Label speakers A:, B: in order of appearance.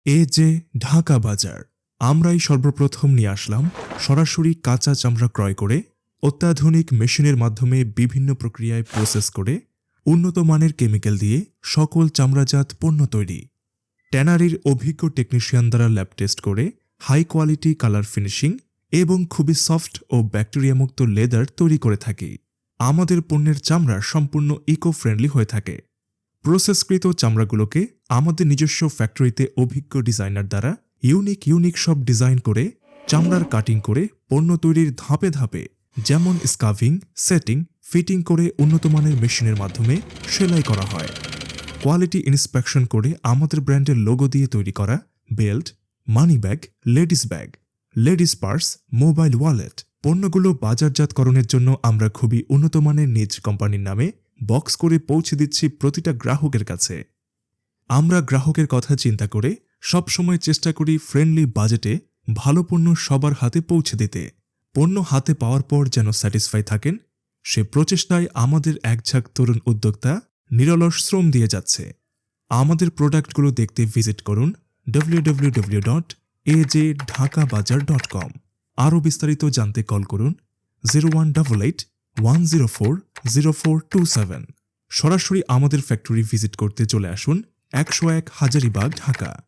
A: এ যে ঢাকা বাজার, আমরাই সর্বপ্রথম নিয়ে আসলাম সরাসরি কাঁচা চামড়া ক্রয় করে অত্যাধুনিক মেশিনের মাধ্যমে বিভিন্ন প্রক্রিয়ায় প্রসেস করে উন্নত মানের কেমিক্যাল দিয়ে সকল চামড়াজাত পণ্য তৈরি। ট্যানারির অভিজ্ঞ টেকনিশিয়ান দ্বারা ল্যাব টেস্ট করে হাই কোয়ালিটি কালার ফিনিশিং এবং খুবই সফট ও ব্যাকটেরিয়ামুক্ত লেদার তৈরি করে থাকি। আমাদের পণ্যের চামড়া সম্পূর্ণ ইকো ফ্রেন্ডলি হয়ে থাকে। প্রসেসকৃত চামড়াগুলোকে আমাদের নিজস্ব ফ্যাক্টরিতে অভিজ্ঞ ডিজাইনার দ্বারা ইউনিক সব ডিজাইন করে চামড়ার কাটিং করে পণ্য তৈরির ধাপে ধাপে যেমন স্কাভিং, সেটিং, ফিটিং করে উন্নতমানের মেশিনের মাধ্যমে সেলাই করা হয়। কোয়ালিটি ইন্সপেকশন করে আমাদের ব্র্যান্ডের লোগো দিয়ে তৈরি করা belt, money bag, ladies purse, mobile wallet পণ্যগুলো বাজারজাতকরণের জন্য আমরা খুবই উন্নতমানের নিজ কোম্পানির নামে বক্স করে পৌঁছে দিচ্ছি প্রতিটা গ্রাহকের কাছে। আমরা গ্রাহকের কথা চিন্তা করে সবসময় চেষ্টা করি ফ্রেন্ডলি বাজেটে ভালো পণ্য সবার হাতে পৌঁছে দিতে। পণ্য হাতে পাওয়ার পর যেন স্যাটিসফাই থাকেন, সে প্রচেষ্টায় আমাদের একঝাঁক তরুণ উদ্যোক্তা নিরলস শ্রম দিয়ে যাচ্ছে। আমাদের প্রোডাক্টগুলো দেখতে ভিজিট করুন www.ajdhakabajar.com। আরও বিস্তারিত জানতে কল করুন 0188-104-0427। সরাসরি আমাদের ফ্যাক্টরি ভিজিট করতে চলে আসুন 101 হাজারীবাগ, ঢাকা।